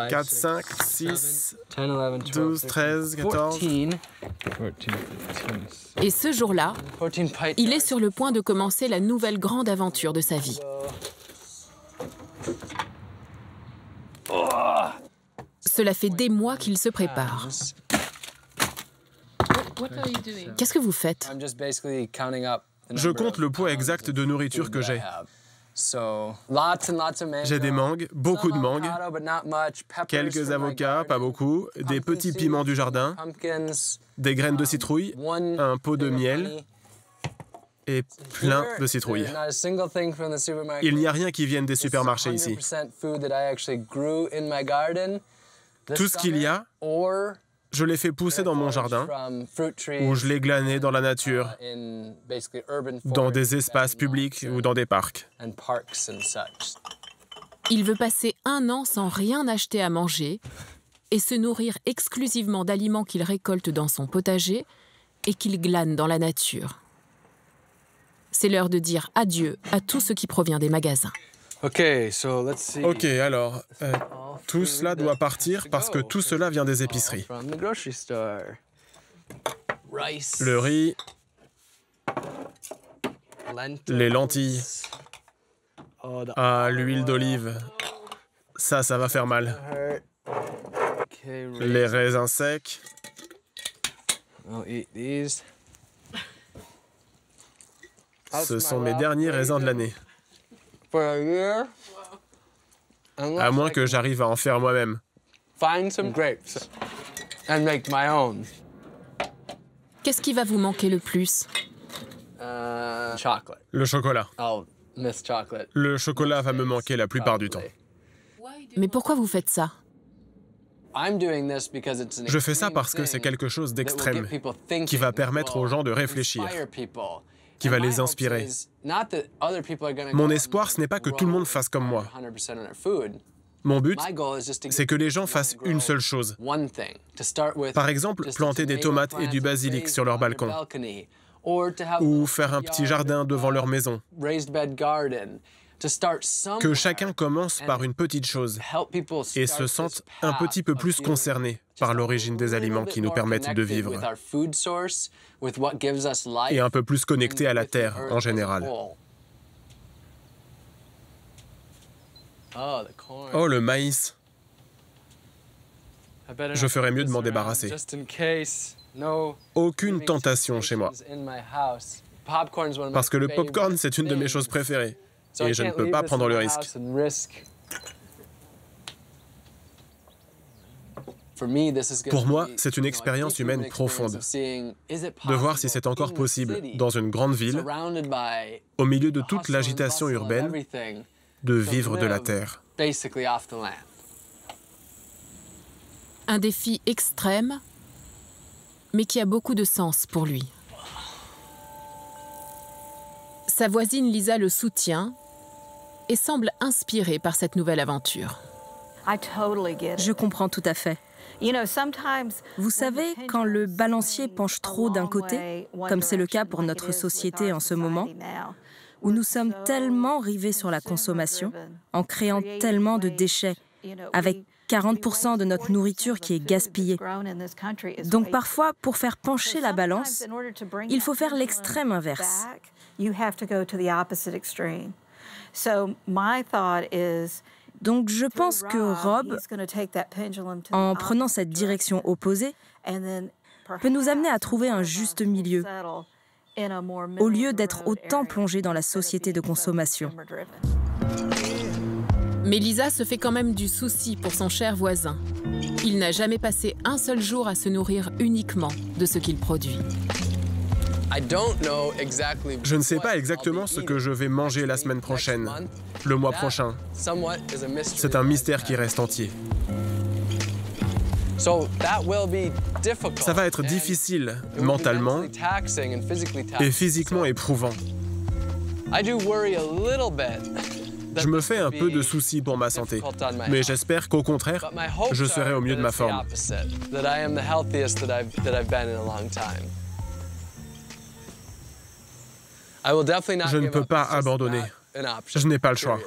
4, 5, 6, 12, 13, 14... Et ce jour-là, il est sur le point de commencer la nouvelle grande aventure de sa vie. Cela fait des mois qu'il se prépare. Qu'est-ce que vous faites? Je compte le poids exact de nourriture que j'ai. J'ai des mangues, beaucoup de mangues, quelques avocats, pas beaucoup, des petits piments du jardin, des graines de citrouille, un pot de miel et plein de citrouilles. Il n'y a rien qui vienne des supermarchés ici. Tout ce qu'il y a, je l'ai fait pousser dans mon jardin, ou je l'ai glané dans la nature, dans des espaces publics ou dans des parcs. Il veut passer 1 an sans rien acheter à manger et se nourrir exclusivement d'aliments qu'il récolte dans son potager et qu'il glane dans la nature. C'est l'heure de dire adieu à tout ce qui provient des magasins. Ok, alors, tout cela doit partir parce que tout cela vient des épiceries. Le riz, les lentilles, l'huile d'olive, ça va faire mal. Les raisins secs. Ce sont mes derniers raisins de l'année. À moins que j'arrive à en faire moi-même. Qu'est-ce qui va vous manquer le plus? Le chocolat. Le chocolat va me manquer la plupart du temps. Mais pourquoi vous faites ça? Je fais ça parce que c'est quelque chose d'extrême, qui va permettre aux gens de réfléchir, qui va les inspirer. Mon espoir, ce n'est pas que tout le monde fasse comme moi. Mon but, c'est que les gens fassent une seule chose. Par exemple, planter des tomates et du basilic sur leur balcon, ou faire un petit jardin devant leur maison. Que chacun commence par une petite chose et se sente un petit peu plus concerné par l'origine des aliments qui nous permettent de vivre et un peu plus connecté à la terre en général. Oh, le maïs! Je ferais mieux de m'en débarrasser. Aucune tentation chez moi. Parce que le popcorn, c'est une de mes choses préférées. Et je ne peux pas prendre le risque. Pour moi, c'est une expérience humaine profonde. De voir si c'est encore possible, dans une grande ville, au milieu de toute l'agitation urbaine, de vivre de la terre. Un défi extrême, mais qui a beaucoup de sens pour lui. Sa voisine Lisa le soutient et semble inspirée par cette nouvelle aventure. Je comprends tout à fait. Vous savez, quand le balancier penche trop d'un côté, comme c'est le cas pour notre société en ce moment, où nous sommes tellement rivés sur la consommation, en créant tellement de déchets, avec 40% de notre nourriture qui est gaspillée. Donc parfois, pour faire pencher la balance, il faut faire l'extrême inverse. Donc je pense que Rob, en prenant cette direction opposée, peut nous amener à trouver un juste milieu, au lieu d'être autant plongé dans la société de consommation. Mais Lisa se fait quand même du souci pour son cher voisin. Il n'a jamais passé un seul jour à se nourrir uniquement de ce qu'il produit. Je ne sais pas exactement ce que je vais manger la semaine prochaine, le mois prochain. C'est un mystère qui reste entier. Ça va être difficile mentalement et physiquement éprouvant. Je me fais un peu de soucis pour ma santé, mais j'espère qu'au contraire, je serai au mieux de ma forme. Je ne peux pas abandonner. Je n'ai pas le choix.